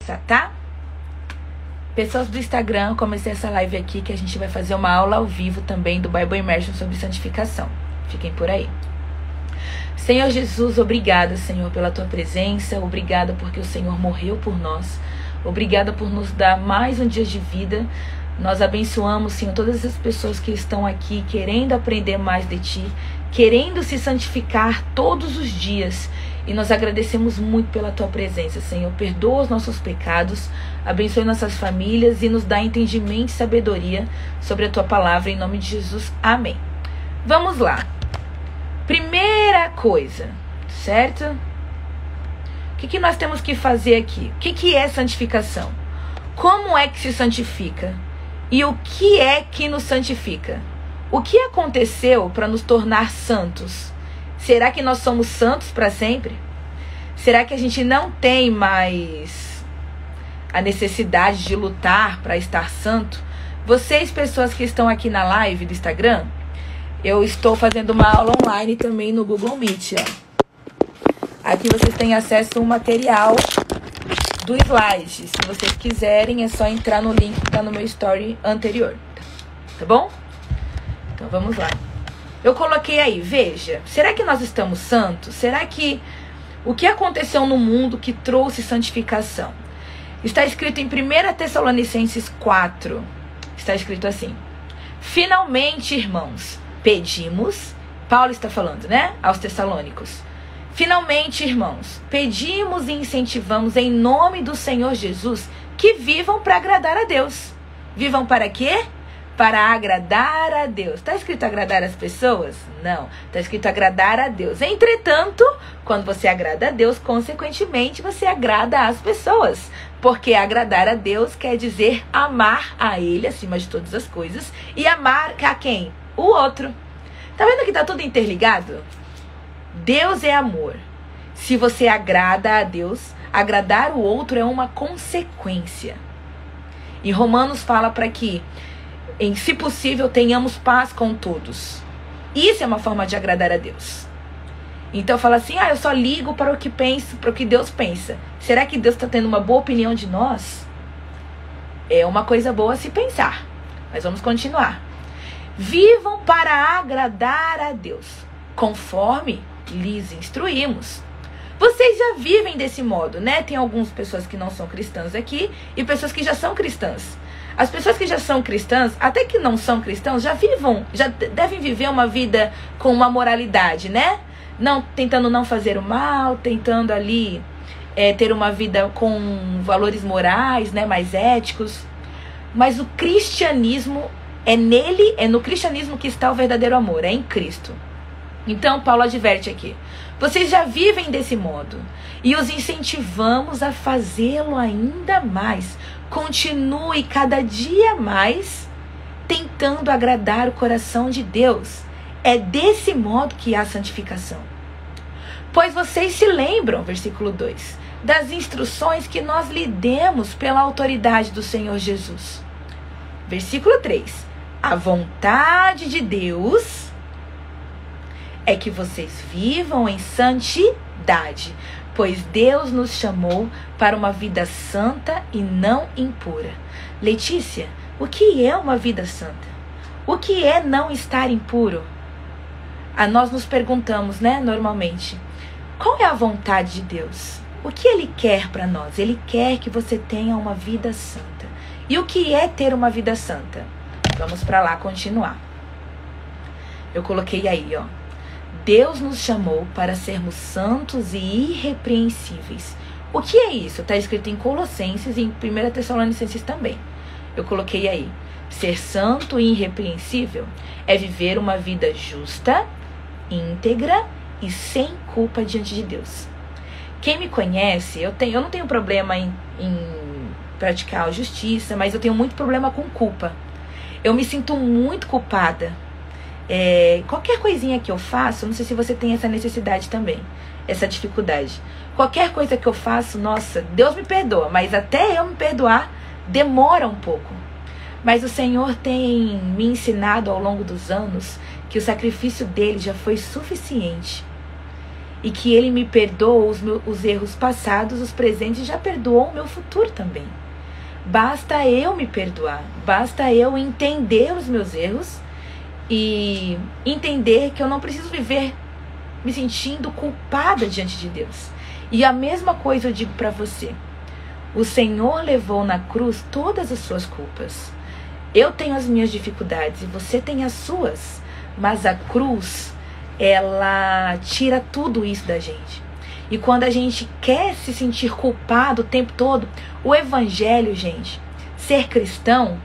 começar, tá? Pessoas do Instagram, comecei essa live aqui que a gente vai fazer uma aula ao vivo também do Bible Immersion sobre santificação. Fiquem por aí. Senhor Jesus, obrigada, Senhor, pela tua presença. Obrigada porque o Senhor morreu por nós. Obrigada por nos dar mais um dia de vida. Nós abençoamos, Senhor, todas as pessoas que estão aqui querendo aprender mais de Ti, querendo se santificar todos os dias. E nós agradecemos muito pela Tua presença, Senhor. Perdoa os nossos pecados, abençoe nossas famílias e nos dá entendimento e sabedoria sobre a Tua palavra, em nome de Jesus. Amém. Vamos lá. Primeira coisa, certo? O que nós temos que fazer aqui? O que é santificação? Como é que se santifica? E o que é que nos santifica? O que aconteceu para nos tornar santos? Será que nós somos santos para sempre? Será que a gente não tem mais a necessidade de lutar para estar santo? Vocês, pessoas que estão aqui na live do Instagram, eu estou fazendo uma aula online também no Google Meet. Ó. Aqui vocês têm acesso ao material do slide. Se vocês quiserem, é só entrar no link que está no meu story anterior. Tá bom? Então vamos lá. Eu coloquei aí, veja, será que nós estamos santos? Será que o que aconteceu no mundo que trouxe santificação? Está escrito em 1 Tessalonicenses 4. Está escrito assim: finalmente, irmãos, pedimos, Paulo está falando, né, aos tessalônicos. Finalmente, irmãos, pedimos e incentivamos em nome do Senhor Jesus que vivam para agradar a Deus. Vivam para quê? Para agradar a Deus. Está escrito agradar as pessoas? Não. Está escrito agradar a Deus. Entretanto, quando você agrada a Deus, consequentemente, você agrada as pessoas. Porque agradar a Deus quer dizer amar a Ele acima de todas as coisas. E amar a quem? O outro. Tá vendo que tá tudo interligado? Deus é amor. Se você agrada a Deus, agradar o outro é uma consequência. E Romanos fala para que, se possível, tenhamos paz com todos. Isso é uma forma de agradar a Deus. Então fala assim, eu só ligo para o que penso, para o que Deus pensa. Será que Deus está tendo uma boa opinião de nós? É uma coisa boa a se pensar. Mas vamos continuar. Vivam para agradar a Deus, conforme lhes instruímos. Vocês já vivem desse modo, né? Tem algumas pessoas que não são cristãs aqui e pessoas que já são cristãs. As pessoas que já são cristãs, até que não são cristãos, já devem viver uma vida com uma moralidade, né? Tentando não fazer o mal, tentando ali ter uma vida com valores morais, né, mais éticos. Mas o cristianismo é no cristianismo que está o verdadeiro amor, é em Cristo. Então Paulo adverte aqui: vocês já vivem desse modo e os incentivamos a fazê-lo ainda mais. Continue cada dia mais tentando agradar o coração de Deus. É desse modo que há santificação. Pois vocês se lembram, versículo 2, das instruções que nós lhe demos pela autoridade do Senhor Jesus. Versículo 3. A vontade de Deus é que vocês vivam em santidade, pois Deus nos chamou para uma vida santa e não impura. Letícia, o que é uma vida santa? O que é não estar impuro? Nós nos perguntamos, né, normalmente, qual é a vontade de Deus? O que Ele quer para nós? Ele quer que você tenha uma vida santa. E o que é ter uma vida santa? Vamos para lá continuar. Eu coloquei aí, ó. Deus nos chamou para sermos santos e irrepreensíveis. O que é isso? Está escrito em Colossenses e em 1 Tessalonicenses também. Eu coloquei aí. Ser santo e irrepreensível é viver uma vida justa, íntegra e sem culpa diante de Deus. Quem me conhece, eu não tenho problema em praticar a justiça, mas eu tenho muito problema com culpa. Eu me sinto muito culpada. Qualquer coisinha que eu faço, não sei se você tem essa necessidade também, essa dificuldade. Qualquer coisa que eu faço, nossa, Deus me perdoa, mas até eu me perdoar demora um pouco. Mas o Senhor tem me ensinado ao longo dos anos que o sacrifício dele já foi suficiente. e que Ele me perdoa os erros passados, os presentes, e já perdoou o meu futuro também. Basta eu me perdoar, basta eu entender os meus erros e entender que eu não preciso viver me sentindo culpada diante de Deus. E a mesma coisa eu digo para você. O Senhor levou na cruz todas as suas culpas. Eu tenho as minhas dificuldades e você tem as suas, mas a cruz, ela tira tudo isso da gente. E quando a gente quer se sentir culpado o tempo todo, o evangelho, gente, ser cristão,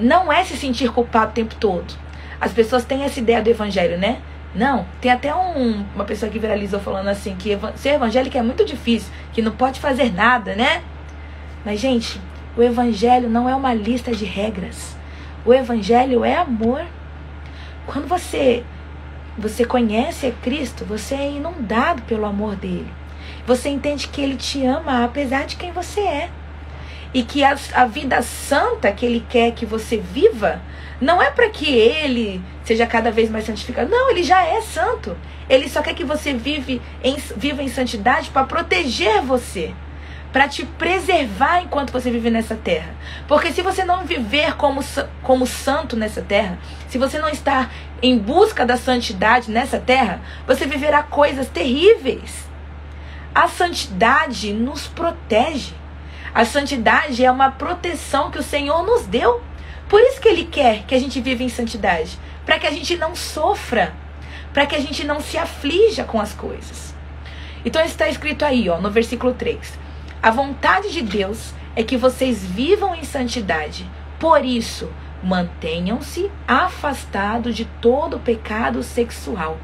não é se sentir culpado o tempo todo. As pessoas têm essa ideia do evangelho, né? Não, tem até uma pessoa que viralizou falando assim, que ser evangélico é muito difícil, que não pode fazer nada, né? Mas, gente, o evangelho não é uma lista de regras. O evangelho é amor. Quando você conhece a Cristo, você é inundado pelo amor dele. Você entende que ele te ama apesar de quem você é. E que a vida santa que ele quer que você viva, não é para que ele seja cada vez mais santificado. Não, ele já é santo. Ele só quer que você viva em santidade para proteger você, para te preservar enquanto você vive nessa terra. Porque se você não viver como santo nessa terra, se você não estar em busca da santidade nessa terra, você viverá coisas terríveis. A santidade nos protege. A santidade é uma proteção que o Senhor nos deu. Por isso que Ele quer que a gente viva em santidade. Para que a gente não sofra. Para que a gente não se aflija com as coisas. Então está escrito aí, no versículo 3. A vontade de Deus é que vocês vivam em santidade. Por isso, mantenham-se afastados de todo pecado sexual.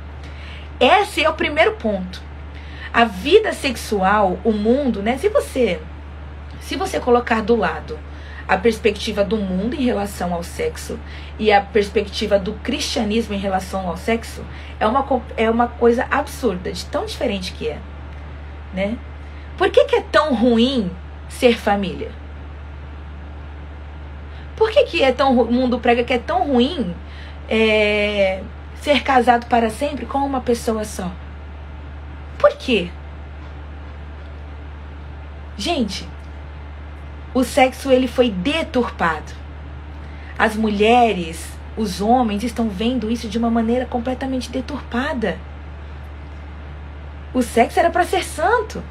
Esse é o primeiro ponto. A vida sexual, o mundo, né? Se você colocar do lado a perspectiva do mundo em relação ao sexo e a perspectiva do cristianismo em relação ao sexo, é uma coisa absurda, de tão diferente que é, né? Por que é tão ruim ser família? Por que o mundo prega que é tão ruim ser casado para sempre com uma pessoa só? Por quê? Gente, o sexo ele foi deturpado. As mulheres, os homens estão vendo isso de uma maneira completamente deturpada. O sexo era para ser santo.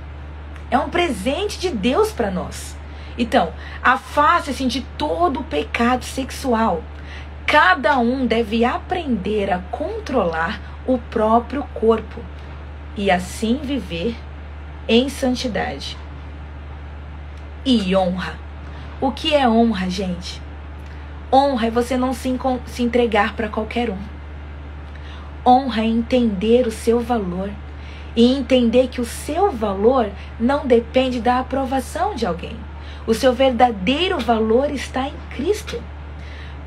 É um presente de Deus para nós. Então, afaste-se de todo o pecado sexual. Cada um deve aprender a controlar o próprio corpo e assim viver em santidade. E honra. O que é honra, gente? Honra é você não se entregar para qualquer um. Honra é entender o seu valor. E entender que o seu valor não depende da aprovação de alguém. O seu verdadeiro valor está em Cristo.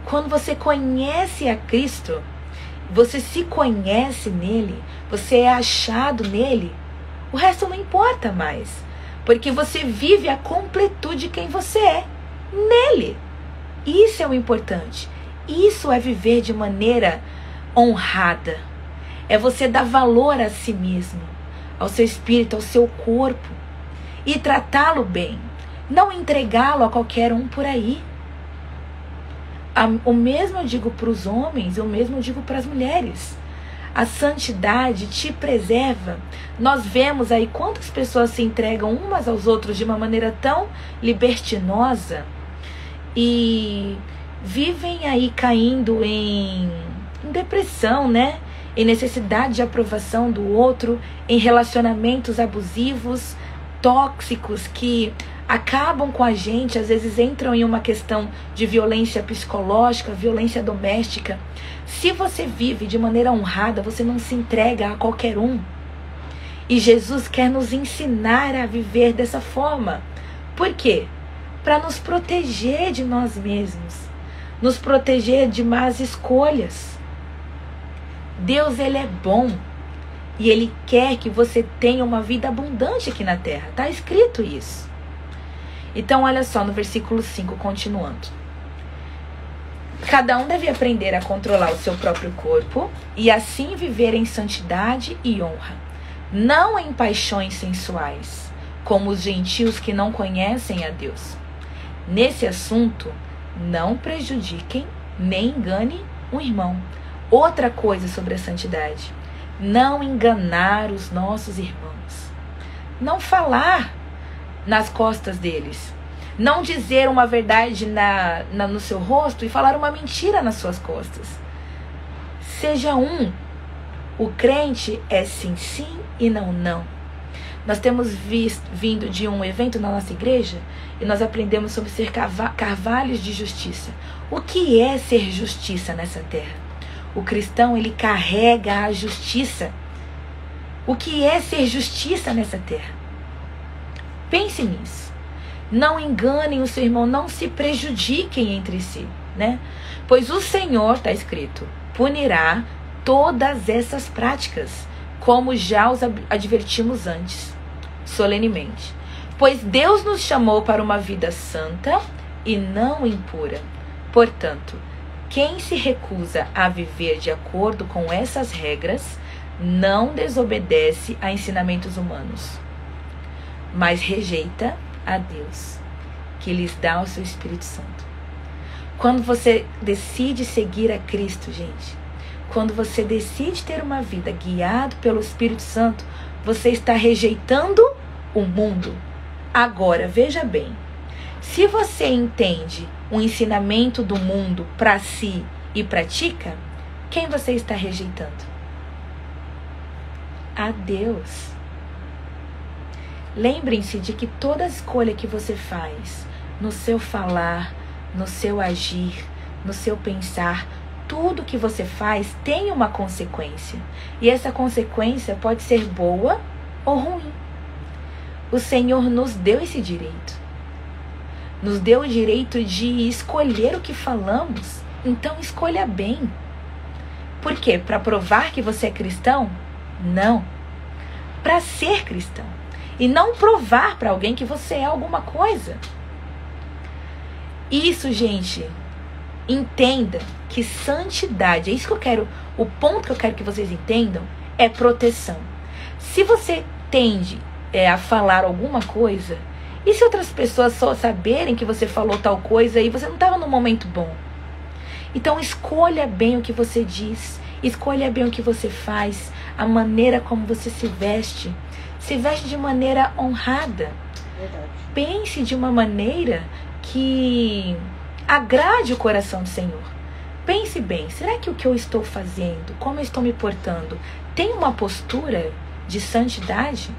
Quando você conhece a Cristo, você se conhece nele, você é achado nele, o resto não importa mais. Porque você vive a completude de quem você é, nele. Isso é o importante. Isso é viver de maneira honrada. É você dar valor a si mesmo, ao seu espírito, ao seu corpo, e tratá-lo bem. Não entregá-lo a qualquer um por aí. O mesmo eu digo para os homens, o mesmo eu digo para as mulheres. A santidade te preserva. Nós vemos aí quantas pessoas se entregam umas aos outros de uma maneira tão libertinosa e vivem aí caindo em depressão, né? Em necessidade de aprovação do outro, em relacionamentos abusivos, tóxicos, que acabam com a gente, às vezes entram em uma questão de violência psicológica, violência doméstica. Se você vive de maneira honrada, você não se entrega a qualquer um. E Jesus quer nos ensinar a viver dessa forma. Por quê? Para nos proteger de nós mesmos, nos proteger de más escolhas. Deus, ele é bom e ele quer que você tenha uma vida abundante aqui na terra. Está escrito isso. Então, olha só no versículo 5, continuando. Cada um deve aprender a controlar o seu próprio corpo e assim viver em santidade e honra, não em paixões sensuais, como os gentios que não conhecem a Deus. Nesse assunto, não prejudiquem nem engane um irmão. Outra coisa sobre a santidade: não enganar os nossos irmãos. Não falar nas costas deles. Não dizer uma verdade no seu rosto e falar uma mentira nas suas costas. Seja um. O crente é sim, sim e não, não. Nós temos vindo de um evento na nossa igreja e nós aprendemos sobre ser carvalhos de justiça. O que é ser justiça nessa terra? O cristão, ele carrega a justiça. O que é ser justiça nessa terra? Pense nisso. Não enganem o seu irmão, não se prejudiquem entre si, né? Pois o Senhor, está escrito, punirá todas essas práticas, como já os advertimos antes, solenemente. Pois Deus nos chamou para uma vida santa e não impura. Portanto, quem se recusa a viver de acordo com essas regras não desobedece a ensinamentos humanos, mas rejeita a Deus, que lhes dá o seu Espírito Santo. Quando você decide seguir a Cristo, gente, quando você decide ter uma vida guiado pelo Espírito Santo, você está rejeitando o mundo. Agora, veja bem, se você entende o ensinamento do mundo para si e pratica, quem você está rejeitando? A Deus. Lembrem-se de que toda escolha que você faz, no seu falar, no seu agir, no seu pensar, tudo que você faz tem uma consequência. E essa consequência pode ser boa ou ruim. O Senhor nos deu esse direito. Nos deu o direito de escolher o que falamos. Então escolha bem. Por quê? Para provar que você é cristão? Não. Para ser cristão. E não provar para alguém que você é alguma coisa. Isso, gente, entenda que santidade, é isso que eu quero, o ponto que eu quero que vocês entendam é proteção. Se você tende a falar alguma coisa, e se outras pessoas só saberem que você falou tal coisa e você não estava num momento bom? Então escolha bem o que você diz, escolha bem o que você faz, a maneira como você se veste. Se veste de maneira honrada. Verdade. Pense de uma maneira que agrade o coração do Senhor. Pense bem, será que o que eu estou fazendo, como eu estou me portando, tem uma postura de santidade?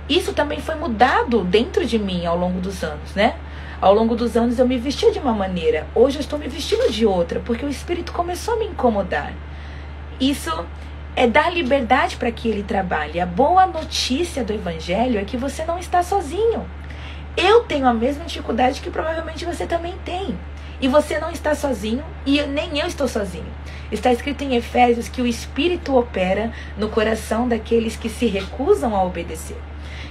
Isso também foi mudado dentro de mim ao longo dos anos, né? Ao longo dos anos eu me vestia de uma maneira, hoje eu estou me vestindo de outra, porque o Espírito começou a me incomodar. Isso é dar liberdade para que ele trabalhe. A boa notícia do Evangelho é que você não está sozinho. Eu tenho a mesma dificuldade que provavelmente você também tem. E você não está sozinho e nem eu estou sozinho. Está escrito em Efésios que o Espírito opera no coração daqueles que se recusam a obedecer.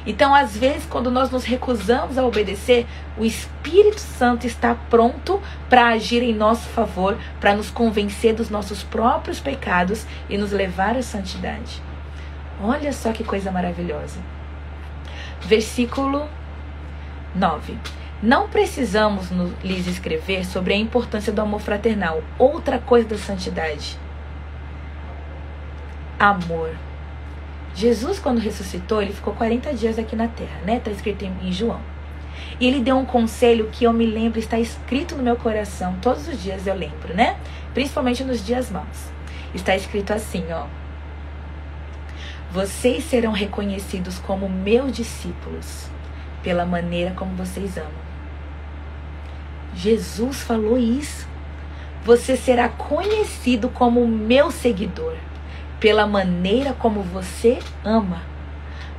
Então, às vezes, quando nós nos recusamos a obedecer, o Espírito Santo está pronto para agir em nosso favor, para nos convencer dos nossos próprios pecados e nos levar à santidade. Olha só que coisa maravilhosa. Versículo 9. Não precisamos lhes escrever sobre a importância do amor fraternal. Outra coisa da santidade. Amor. Jesus, quando ressuscitou, ele ficou 40 dias aqui na terra, né? Está escrito em João. E ele deu um conselho que eu me lembro, está escrito no meu coração, todos os dias eu lembro, né? Principalmente nos dias maus. Está escrito assim, ó. Vocês serão reconhecidos como meus discípulos pela maneira como vocês amam. Jesus falou isso. Você será conhecido como meu seguidor pela maneira como você ama.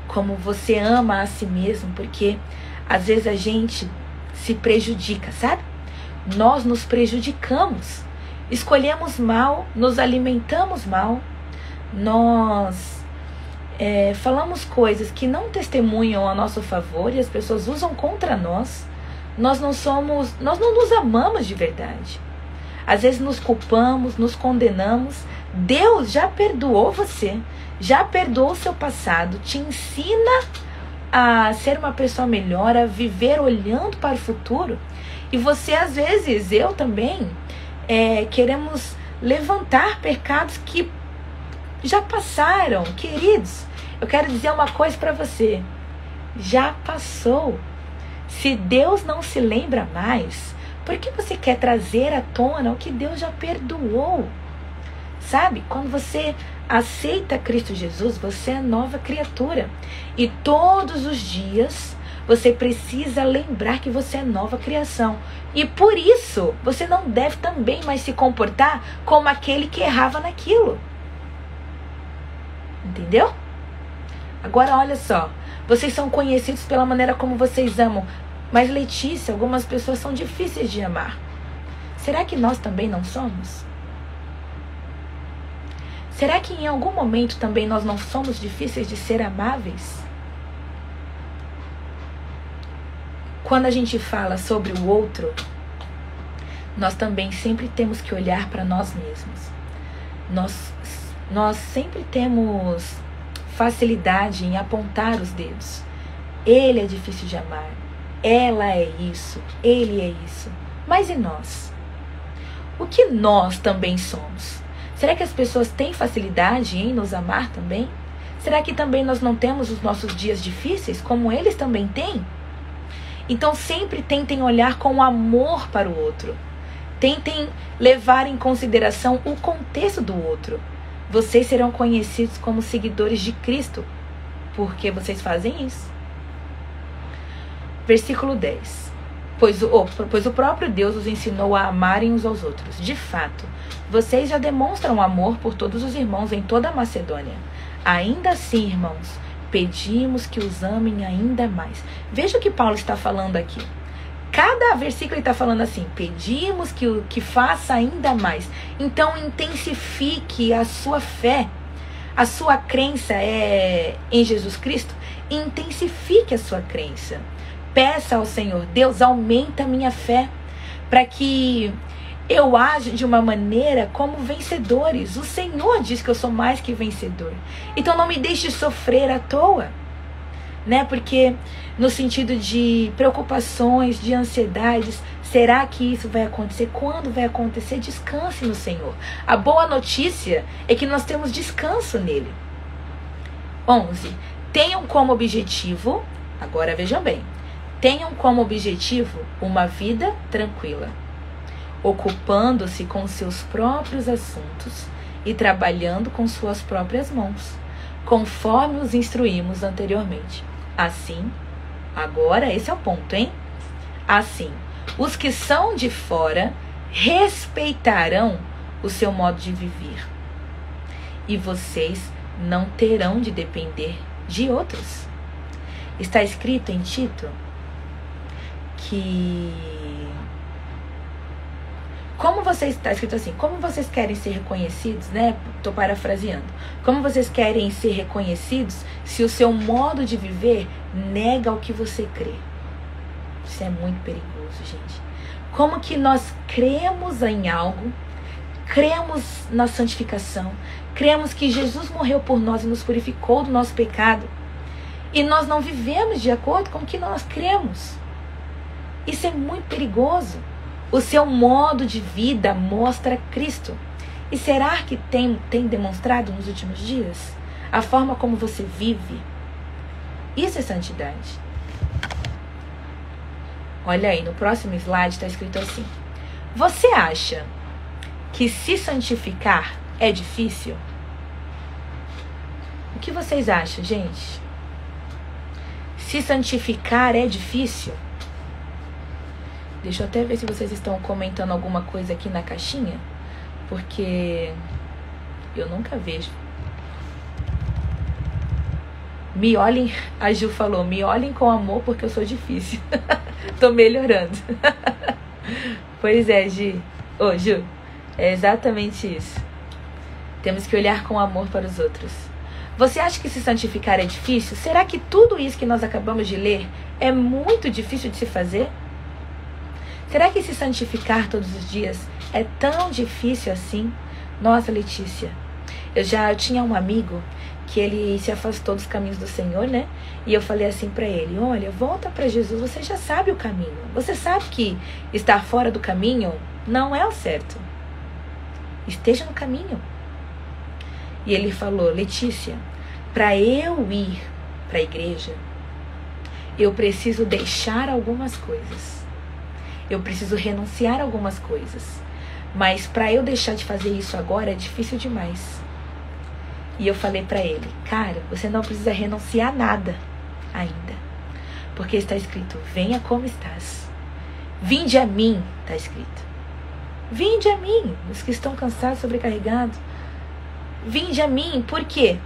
Como você ama a si mesmo, porque às vezes a gente se prejudica, sabe? Nós nos prejudicamos. Escolhemos mal, nos alimentamos mal. Nós falamos coisas que não testemunham a nosso favor e as pessoas usam contra nós. Nós não nos amamos de verdade. Às vezes nos culpamos, nos condenamos, Deus já perdoou você, já perdoou o seu passado, te ensina a ser uma pessoa melhor, a viver olhando para o futuro. E você, às vezes, eu também, queremos levantar pecados que já passaram. Queridos, eu quero dizer uma coisa para você. Já passou. Se Deus não se lembra mais, por que você quer trazer à tona o que Deus já perdoou? Sabe? Quando você aceita Cristo Jesus, você é nova criatura. E todos os dias você precisa lembrar que você é nova criação. E por isso, você não deve também mais se comportar como aquele que errava naquilo. Entendeu? Agora olha só. Vocês são conhecidos pela maneira como vocês amam. Mas Letícia, algumas pessoas são difíceis de amar. Será que nós também não somos? Será que em algum momento também nós não somos difíceis de ser amáveis? Quando a gente fala sobre o outro, nós também sempre temos que olhar para nós mesmos. Nós sempre temos facilidade em apontar os dedos. Ele é difícil de amar. Ela é isso. Ele é isso. Mas e nós? O que nós também somos? Será que as pessoas têm facilidade em nos amar também? Será que também nós não temos os nossos dias difíceis, como eles também têm? Então sempre tentem olhar com amor para o outro. Tentem levar em consideração o contexto do outro. Vocês serão conhecidos como seguidores de Cristo, porque vocês fazem isso. Versículo 10. Pois o próprio Deus os ensinou a amarem uns aos outros. De fato, vocês já demonstram amor por todos os irmãos em toda a Macedônia. Ainda assim, irmãos, pedimos que os amem ainda mais. Veja o que Paulo está falando aqui. Cada versículo ele está falando assim: pedimos que faça ainda mais. Então intensifique a sua fé, a sua crença em Jesus Cristo. Intensifique a sua crença. Peça ao Senhor: Deus, aumenta a minha fé, para que eu aja de uma maneira como vencedores. O Senhor diz que eu sou mais que vencedor. Então não me deixe sofrer à toa, né? Porque no sentido de preocupações, de ansiedades, será que isso vai acontecer? Quando vai acontecer? Descanse no Senhor. A boa notícia é que nós temos descanso nele. 11. Tenham como objetivo, agora vejam bem, tenham como objetivo uma vida tranquila, ocupando-se com seus próprios assuntos e trabalhando com suas próprias mãos, conforme os instruímos anteriormente. Assim, agora esse é o ponto, hein? Assim, os que são de fora respeitarão o seu modo de viver, e vocês não terão de depender de outros. Está escrito em Tito que está escrito assim: como vocês querem ser reconhecidos, né? Estou parafraseando. Como vocês querem ser reconhecidos se o seu modo de viver nega o que você crê? Isso é muito perigoso, gente. Como que nós cremos em algo, cremos na santificação, cremos que Jesus morreu por nós e nos purificou do nosso pecado, e nós não vivemos de acordo com o que nós cremos? Isso é muito perigoso. O seu modo de vida mostra Cristo. E será que tem demonstrado nos últimos dias? A forma como você vive. Isso é santidade. Olha aí, no próximo slide está escrito assim: você acha que se santificar é difícil? O que vocês acham, gente? Se santificar é difícil? Deixa eu até ver se vocês estão comentando alguma coisa aqui na caixinha, porque eu nunca vejo. Me olhem, a Ju falou, me olhem com amor porque eu sou difícil. Tô melhorando. Pois é, Gi. Ô, Ju, é exatamente isso. Temos que olhar com amor para os outros. Você acha que se santificar é difícil? Será que tudo isso que nós acabamos de ler é muito difícil de se fazer? Será que se santificar todos os dias é tão difícil assim? Nossa, Letícia, Eu tinha um amigo que ele se afastou dos caminhos do Senhor, né? E eu falei assim pra ele: olha, volta pra Jesus, você já sabe o caminho. Você sabe que estar fora do caminho não é o certo. Esteja no caminho. E ele falou: Letícia, pra eu ir pra igreja, eu preciso deixar algumas coisas. Eu preciso renunciar a algumas coisas. Mas pra eu deixar de fazer isso agora é difícil demais. E eu falei pra ele: cara, você não precisa renunciar a nada ainda. Porque está escrito: venha como estás. Vinde a mim, está escrito. Vinde a mim, os que estão cansados, sobrecarregados. Vinde a mim, por quê?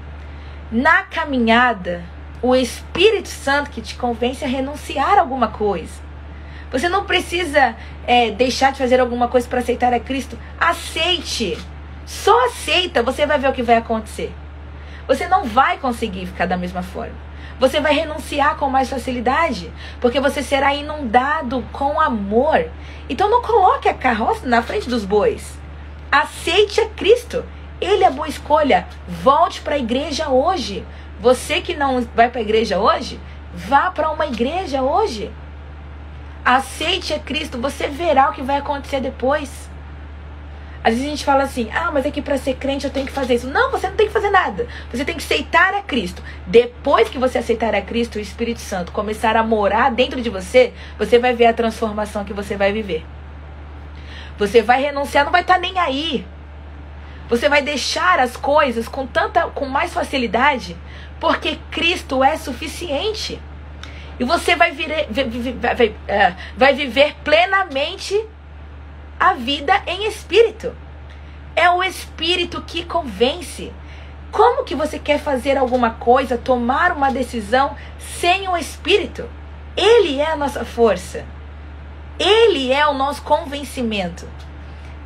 Na caminhada, o Espírito Santo que te convence a renunciar a alguma coisa. Você não precisa deixar de fazer alguma coisa para aceitar a Cristo. Aceite. Só aceita, você vai ver o que vai acontecer. Você não vai conseguir ficar da mesma forma. Você vai renunciar com mais facilidade, porque você será inundado com amor. Então não coloque a carroça na frente dos bois. Aceite a Cristo. Ele é a boa escolha. Volte para a igreja hoje. Você que não vai para a igreja hoje, vá para uma igreja hoje. Aceite a Cristo. Você verá o que vai acontecer depois. Às vezes a gente fala assim: ah, mas é que para ser crente eu tenho que fazer isso. Não, você não tem que fazer nada. Você tem que aceitar a Cristo. Depois que você aceitar a Cristo, o Espírito Santo começar a morar dentro de você, você vai ver a transformação que você vai viver. Você vai renunciar, não vai estar nem aí. Você vai deixar as coisas com mais facilidade, porque Cristo é suficiente. E você vai viver plenamente a vida em espírito. É o Espírito que convence. Como que você quer fazer alguma coisa, tomar uma decisão sem o Espírito? Ele é a nossa força. Ele é o nosso convencimento.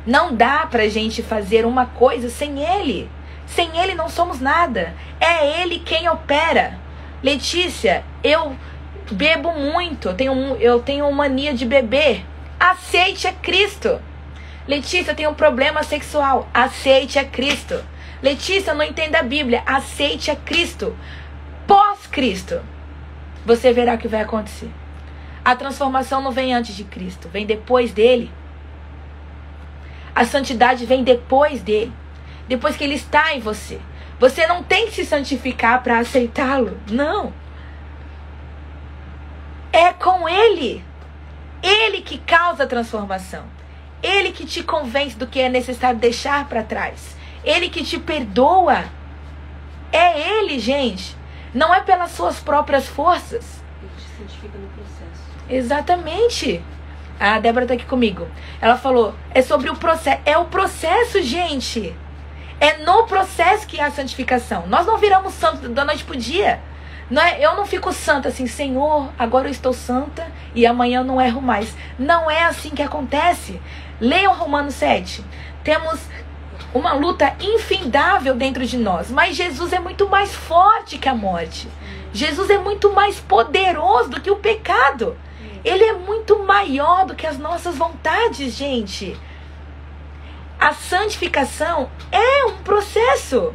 Não dá pra gente fazer uma coisa sem Ele. Sem Ele não somos nada. É Ele quem opera. Letícia, eu bebo muito. Eu tenho mania de beber. Aceite a Cristo. Letícia, eu tenho um problema sexual. Aceite a Cristo. Letícia, eu não entendo a Bíblia. Aceite a Cristo. Pós-Cristo, você verá o que vai acontecer. A transformação não vem antes de Cristo, vem depois dele. A santidade vem depois dele. Depois que ele está em você. Você não tem que se santificar para aceitá-lo. Não. É com ele. Ele que causa a transformação. Ele que te convence do que é necessário deixar para trás. Ele que te perdoa. É ele, gente. Não é pelas suas próprias forças. Ele te santifica no processo. Exatamente. A Débora tá aqui comigo. Ela falou, é sobre o processo. É o processo, gente. É no processo que há a santificação. Nós não viramos santos da noite pro dia. Eu não fico santa assim, Senhor, agora eu estou santa e amanhã eu não erro mais. Não é assim que acontece. Leiam Romanos 7. Temos uma luta infindável dentro de nós. Mas Jesus é muito mais forte que a morte. Jesus é muito mais poderoso do que o pecado. Ele é muito maior do que as nossas vontades, gente. A santificação é um processo.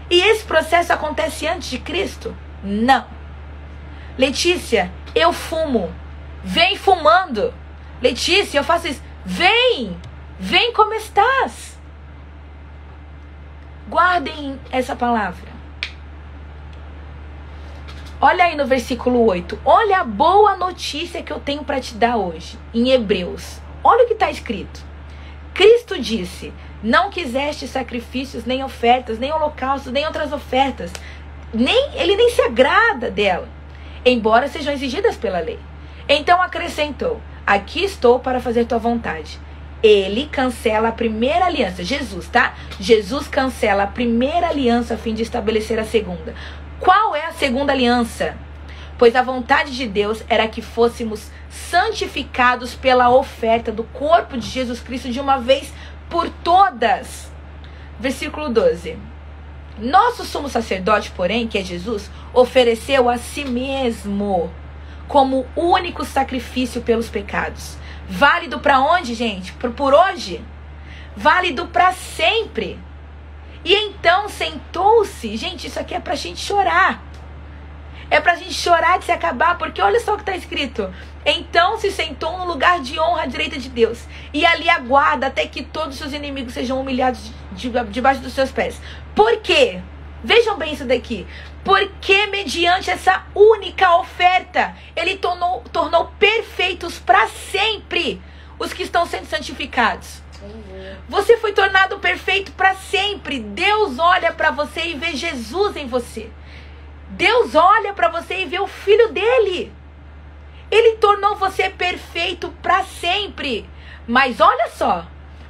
E esse processo acontece antes de Cristo? Não. Letícia, eu fumo. Vem fumando. Letícia, eu faço isso. Vem como estás. Guardem essa palavra. Olha aí no versículo 8. Olha a boa notícia que eu tenho para te dar hoje. Em Hebreus. Olha o que está escrito. Cristo disse: não quiseste sacrifícios, nem ofertas, nem holocaustos, nem outras ofertas. Ele nem se agrada dela, embora sejam exigidas pela lei. Então acrescentou: aqui estou para fazer tua vontade. Ele cancela a primeira aliança. Jesus, tá? Jesus cancela a primeira aliança a fim de estabelecer a segunda. Qual é a segunda aliança? Pois a vontade de Deus era que fôssemos santificados pela oferta do corpo de Jesus Cristo de uma vez por todas. Versículo 12. Nosso sumo sacerdote, porém, que é Jesus, ofereceu a si mesmo como único sacrifício pelos pecados. Válido para onde, gente? Por hoje? Válido para sempre. E então sentou-se. Gente, isso aqui é pra gente chorar. É pra gente chorar de se acabar, porque olha só o que está escrito. Então se sentou no lugar de honra à direita de Deus, e ali aguarda até que todos os seus inimigos sejam humilhados debaixo dos seus pés. Por quê? Vejam bem isso daqui. Porque mediante essa única oferta, ele tornou perfeitos para sempre os que estão sendo santificados. Você foi tornado perfeito para sempre. Deus olha para você e vê Jesus em você. Deus olha para você e vê o Filho dele. Ele tornou você perfeito para sempre. Mas olha só,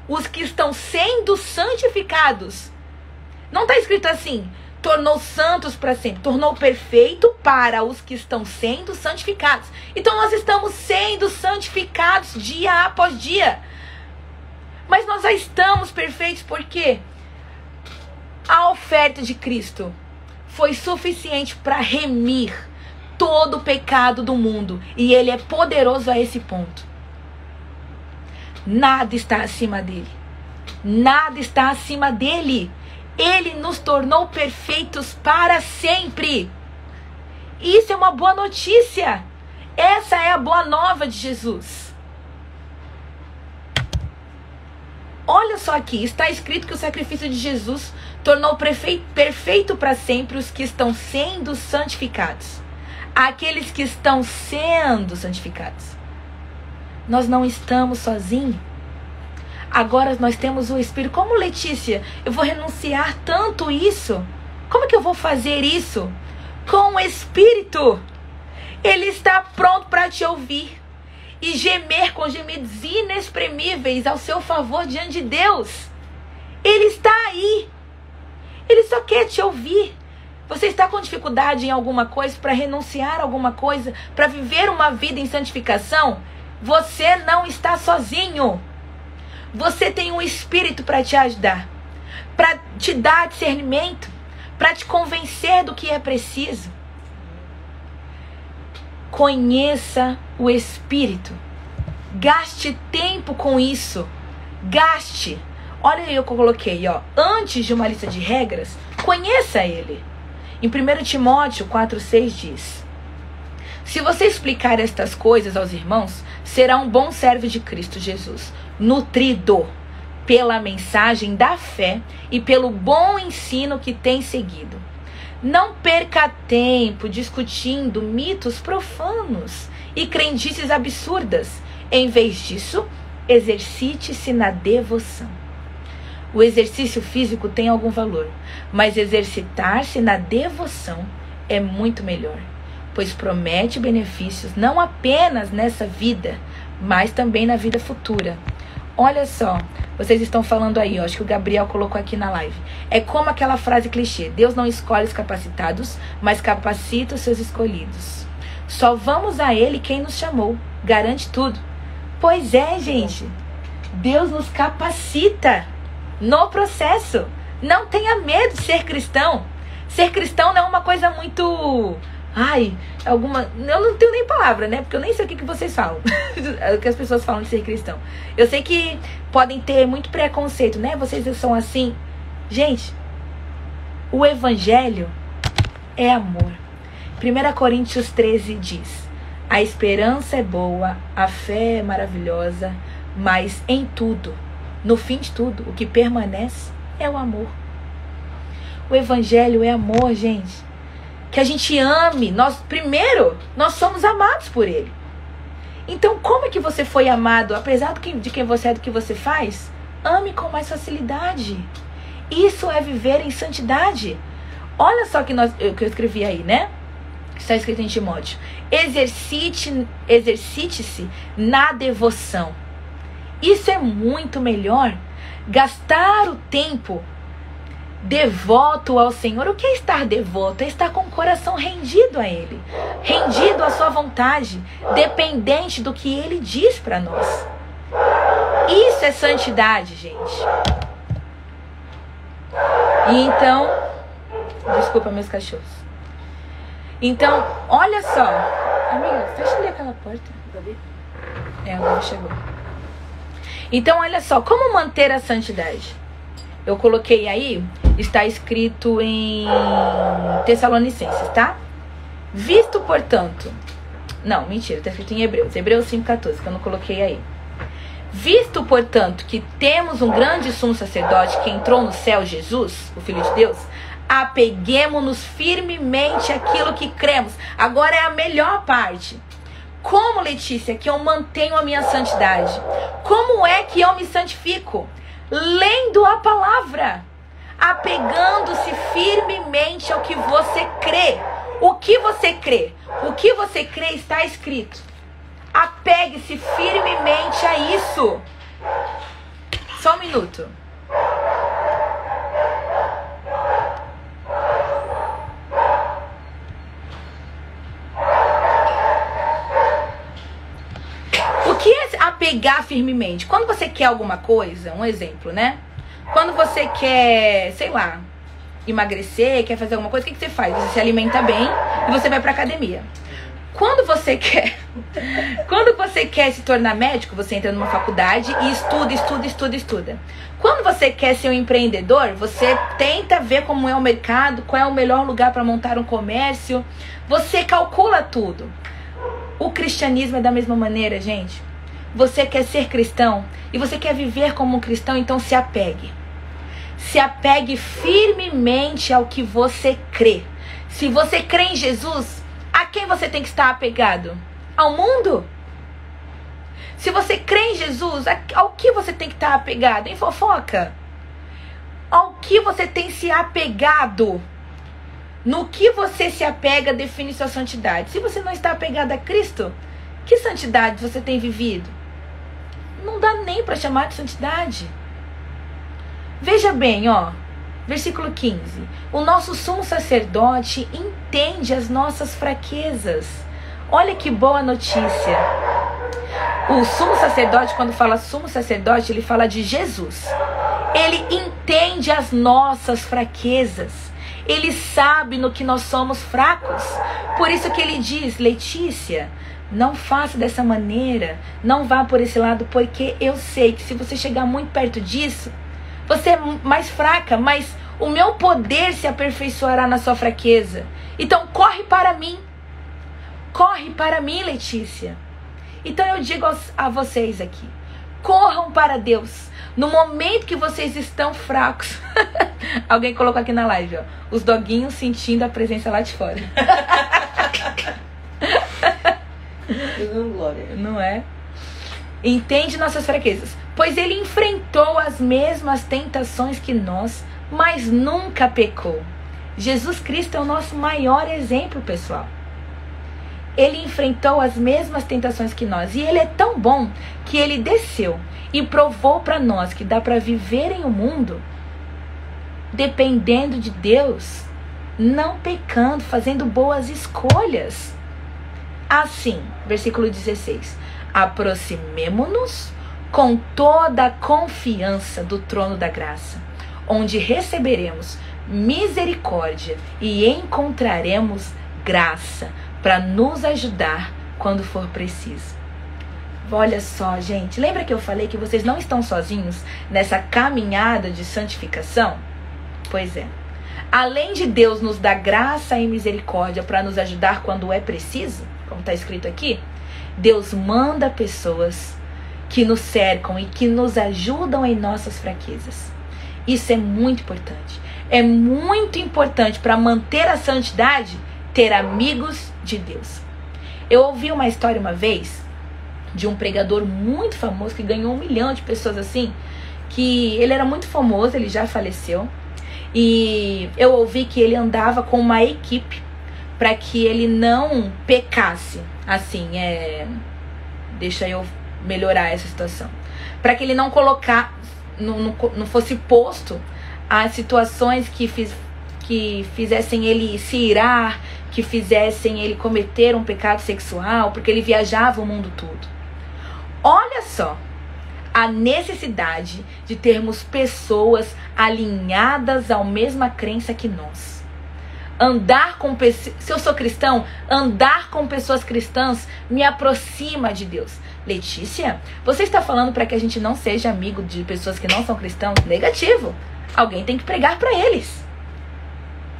os que estão sendo santificados, não está escrito assim, tornou santos para sempre. Tornou perfeito para os que estão sendo santificados. Então nós estamos sendo santificados dia após dia. Mas nós já estamos perfeitos porque a oferta de Cristo foi suficiente para remir todo o pecado do mundo. E ele é poderoso a esse ponto. Nada está acima dele. Nada está acima dele. Ele nos tornou perfeitos para sempre. Isso é uma boa notícia. Essa é a boa nova de Jesus. Olha só aqui, está escrito que o sacrifício de Jesus tornou perfeito para sempre os que estão sendo santificados. Aqueles que estão sendo santificados. Nós não estamos sozinhos. Agora nós temos o Espírito. Como, Letícia, eu vou renunciar tanto isso? Como que eu vou fazer isso? Com o Espírito. Ele está pronto para te ouvir e gemer com gemidos inexprimíveis ao seu favor diante de Deus. Ele está aí. Ele só quer te ouvir. Você está com dificuldade em alguma coisa, para renunciar a alguma coisa, para viver uma vida em santificação? Você não está sozinho. Você tem um Espírito para te ajudar, para te dar discernimento, para te convencer do que é preciso. Conheça o Espírito. Gaste tempo com isso. Gaste. Olha aí o que eu coloquei, ó. Antes de uma lista de regras, conheça ele. Em 1 Timóteo 4,6 diz: se você explicar estas coisas aos irmãos, será um bom servo de Cristo Jesus, nutrido pela mensagem da fé e pelo bom ensino que tem seguido. Não perca tempo discutindo mitos profanos e crendices absurdas. Em vez disso, exercite-se na devoção. O exercício físico tem algum valor, mas exercitar-se na devoção é muito melhor, pois promete benefícios não apenas nessa vida, mas também na vida futura. Olha só, vocês estão falando aí, ó, acho que o Gabriel colocou aqui na live. É como aquela frase clichê: Deus não escolhe os capacitados, mas capacita os seus escolhidos. Só vamos a Ele quem nos chamou, garante tudo. Pois é, gente, Deus nos capacita no processo. Não tenha medo de ser cristão. Ser cristão não é uma coisa muito... eu não tenho nem palavra, né? Porque eu nem sei o que vocês falam. O que as pessoas falam de ser cristão. Eu sei que podem ter muito preconceito, né? Vocês são assim. Gente, o evangelho é amor. 1 Coríntios 13 diz: a esperança é boa, a fé é maravilhosa, mas em tudo, no fim de tudo, o que permanece é o amor. O evangelho é amor, gente. Que a gente ame. Primeiro, nós somos amados por Ele. Então, como é que você foi amado? Apesar de quem você é, do que você faz, ame com mais facilidade. Isso é viver em santidade. Olha só que eu escrevi aí, né? Está escrito em Timóteo: exercite-se na devoção. Isso é muito melhor. Gastar o tempo devoto ao Senhor. O que é estar devoto? É estar com o coração rendido a Ele, rendido à sua vontade, dependente do que Ele diz para nós. Isso é santidade, gente. E então, desculpa meus cachorros. Então, olha só, amiga, fecha ali aquela porta. Agora chegou. Então, olha só, como manter a santidade? Eu coloquei aí, está escrito em Tessalonicenses, tá? Visto, portanto... Não, mentira, está escrito em Hebreus. Hebreus 5,14, que eu não coloquei aí. Visto, portanto, que temos um grande sumo sacerdote que entrou no céu, Jesus, o Filho de Deus, apeguemo-nos firmemente àquilo que cremos. Agora é a melhor parte. Como, Letícia, que eu mantenho a minha santidade? Como é que eu me santifico? Lendo a palavra, apegando-se firmemente ao que você crê. O que você crê? O que você crê está escrito. Apegue-se firmemente a isso. Só um minuto. O que é apegar firmemente? Quando você quer alguma coisa, um exemplo, né? Quando você quer, sei lá, emagrecer, quer fazer alguma coisa, o que você faz? Você se alimenta bem e você vai pra academia. Quando você quer se tornar médico, você entra numa faculdade e estuda. Quando você quer ser um empreendedor, você tenta ver como é o mercado, qual é o melhor lugar para montar um comércio. Você calcula tudo. O cristianismo é da mesma maneira, gente. Você quer ser cristão e você quer viver como um cristão, então se apegue. Se apegue firmemente ao que você crê. Se você crê em Jesus, a quem você tem que estar apegado? Ao mundo? Se você crê em Jesus, ao que você tem que estar apegado? Em fofoca? Ao que você tem se apegado? No que você se apega define sua santidade. Se você não está apegado a Cristo, que santidade você tem vivido? Não dá nem para chamar de santidade. Veja bem, ó, versículo 15. O nosso sumo sacerdote entende as nossas fraquezas. Olha que boa notícia. O sumo sacerdote, quando fala sumo sacerdote, ele fala de Jesus. Ele entende as nossas fraquezas. Ele sabe no que nós somos fracos. Por isso que ele diz, Letícia, não faça dessa maneira, não vá por esse lado, porque eu sei que se você chegar muito perto disso, você é mais fraca, mas o meu poder se aperfeiçoará na sua fraqueza. Então corre para mim. Corre para mim, Letícia. Então eu digo a vocês aqui, corram para Deus. No momento que vocês estão fracos. Alguém colocou aqui na live, ó, os doguinhos sentindo a presença lá de fora. Não é? Entende nossas fraquezas, pois ele enfrentou as mesmas tentações que nós, mas nunca pecou. Jesus Cristo é o nosso maior exemplo, pessoal. Ele enfrentou as mesmas tentações que nós, e ele é tão bom que ele desceu e provou para nós que dá para viver em um mundo dependendo de Deus, não pecando, fazendo boas escolhas. Assim, versículo 16, aproximemo-nos com toda a confiança do trono da graça, onde receberemos misericórdia e encontraremos graça para nos ajudar quando for preciso. Olha só, gente, lembra que eu falei que vocês não estão sozinhos nessa caminhada de santificação? Pois é. Além de Deus nos dar graça e misericórdia para nos ajudar quando é preciso, como está escrito aqui, Deus manda pessoas que nos cercam e que nos ajudam em nossas fraquezas. Isso é muito importante. É muito importante para manter a santidade, ter amigos de Deus. Eu ouvi uma história uma vez de um pregador muito famoso que ganhou 1 milhão de pessoas assim, que ele era muito famoso, ele já faleceu, e eu ouvi que ele andava com uma equipe para que ele não pecasse, assim, deixa eu melhorar essa situação, para que ele não não fosse posto a situações que fizessem ele se irar, que fizessem ele cometer um pecado sexual, porque ele viajava o mundo todo. Olha só a necessidade de termos pessoas alinhadas à mesma crença que nós. Se eu sou cristão, andar com pessoas cristãs me aproxima de Deus. Letícia, você está falando para que a gente não seja amigo de pessoas que não são cristãos? Negativo. Alguém tem que pregar para eles.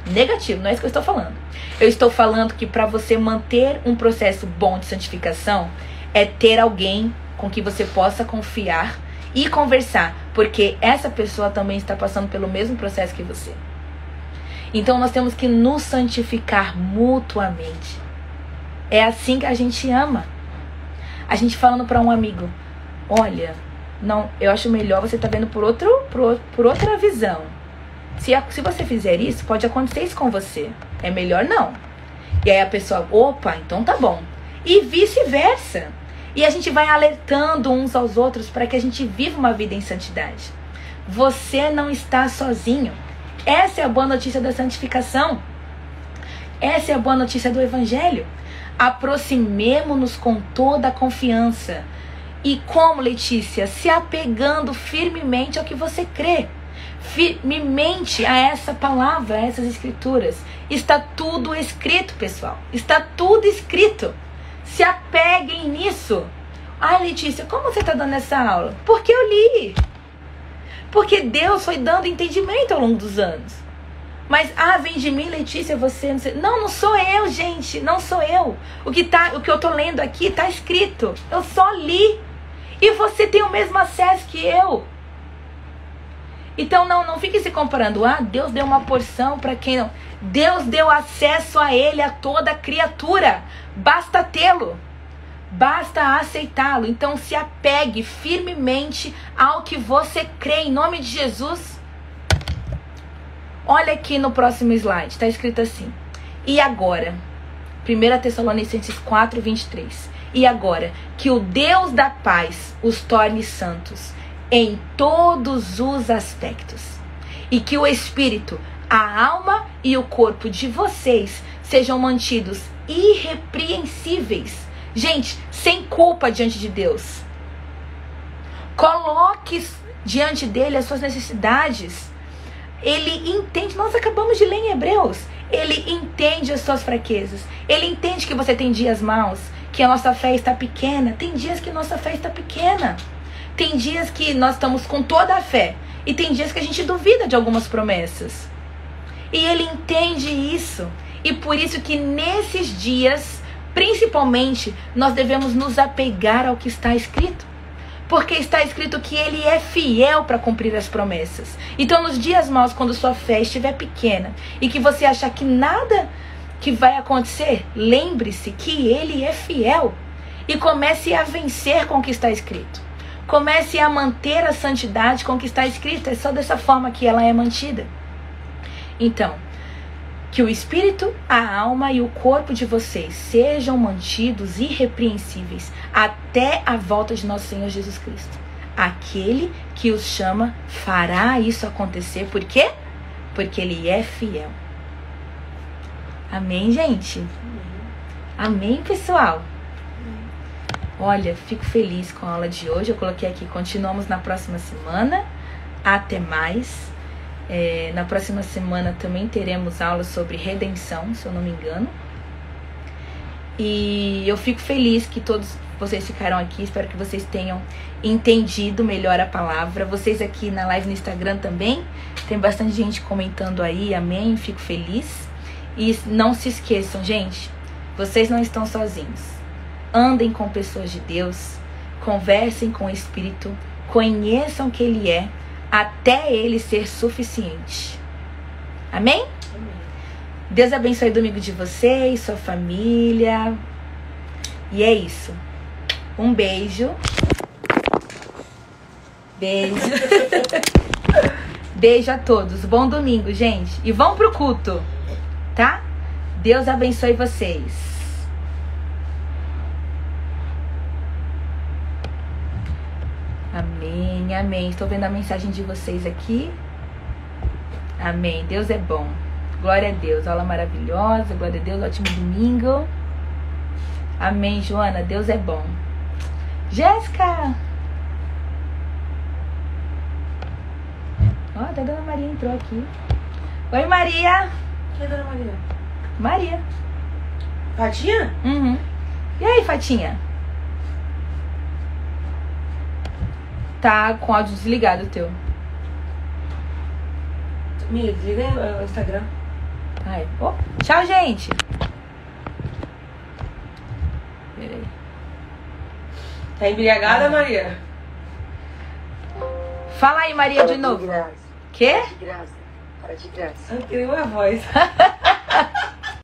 Negativo, não é isso que eu estou falando. Eu estou falando que para você manter um processo bom de santificação é ter alguém com que você possa confiar e conversar, porque essa pessoa também está passando pelo mesmo processo que você. Então nós temos que nos santificar mutuamente. É assim que a gente ama. A gente falando para um amigo, olha, não, eu acho melhor você estar vendo por outra visão. Se você fizer isso, pode acontecer isso com você. É melhor não. E aí a pessoa, opa, então tá bom. E vice-versa. E a gente vai alertando uns aos outros para que a gente viva uma vida em santidade. Você não está sozinho. Essa é a boa notícia da santificação. Essa é a boa notícia do Evangelho. Aproximemo-nos com toda a confiança. E como, Letícia? Se apegando firmemente ao que você crê. Firmemente a essa palavra, a essas escrituras. Está tudo escrito, pessoal. Está tudo escrito. Se apeguem nisso. Ai, Letícia, como você está dando essa aula? Porque eu li. Porque Deus foi dando entendimento ao longo dos anos. Mas, vem de mim, Letícia, você não sei. Não sou eu, gente. Não sou eu. O que eu tô lendo aqui está escrito. Eu só li. E você tem o mesmo acesso que eu. Então, não fique se comparando. Deus deu uma porção para quem não. Deus deu acesso a Ele, a toda criatura. Basta tê-lo. Basta aceitá-lo. Então, se apegue firmemente ao que você crê, em nome de Jesus. Olha aqui no próximo slide, está escrito assim. E agora, 1 Tessalonicenses 4, 23. E agora, que o Deus da paz os torne santos em todos os aspectos. E que o Espírito, a alma e o corpo de vocês sejam mantidos irrepreensíveis. Gente, sem culpa diante de Deus. Coloque diante dele as suas necessidades. Ele entende, nós acabamos de ler em Hebreus. Ele entende as suas fraquezas. Ele entende que você tem dias maus, que a nossa fé está pequena. Tem dias que nossa fé está pequena. Tem dias que nós estamos com toda a fé. E tem dias que a gente duvida de algumas promessas. E ele entende isso. E por isso que nesses dias, principalmente, nós devemos nos apegar ao que está escrito. Porque está escrito que ele é fiel para cumprir as promessas. Então, nos dias maus, quando sua fé estiver pequena e que você achar que nada que vai acontecer, lembre-se que ele é fiel. E comece a vencer com o que está escrito. Comece a manter a santidade com o que está escrito. É só dessa forma que ela é mantida. Então, que o espírito, a alma e o corpo de vocês sejam mantidos irrepreensíveis até a volta de nosso Senhor Jesus Cristo. Aquele que os chama fará isso acontecer. Por quê? Porque ele é fiel. Amém, gente? Amém, pessoal? Olha, fico feliz com a aula de hoje. Eu coloquei aqui, continuamos na próxima semana. Até mais. Na próxima semana também teremos aula sobre redenção, se eu não me engano. E eu fico feliz que todos vocês ficaram aqui. Espero que vocês tenham entendido melhor a palavra. Vocês aqui na live no Instagram também. Tem bastante gente comentando aí, amém. Fico feliz. E não se esqueçam, gente, vocês não estão sozinhos. Andem com pessoas de Deus. Conversem com o Espírito. Conheçam que Ele é, até ele ser suficiente. Amém? Amém. Deus abençoe o domingo de vocês, sua família. E é isso. Um beijo. Beijo. Beijo a todos. Bom domingo, gente. E vão pro culto, tá? Deus abençoe vocês. Amém, amém. Estou vendo a mensagem de vocês aqui. Amém. Deus é bom. Glória a Deus. Aula maravilhosa. Glória a Deus. Ótimo domingo. Amém, Joana. Deus é bom. Jéssica. Ó, até a Dona Maria entrou aqui. Oi, Maria. Quem é Dona Maria? Maria. Fatinha? Uhum. E aí, Fatinha? tá com o áudio desligado o teu. Mia, desliga aí o Instagram. Ai. Oh, tchau, gente. Peraí. Tá embriagada, Maria? Fala aí, Maria, de novo. Quê? De graça. Para de graça. Eu a voz.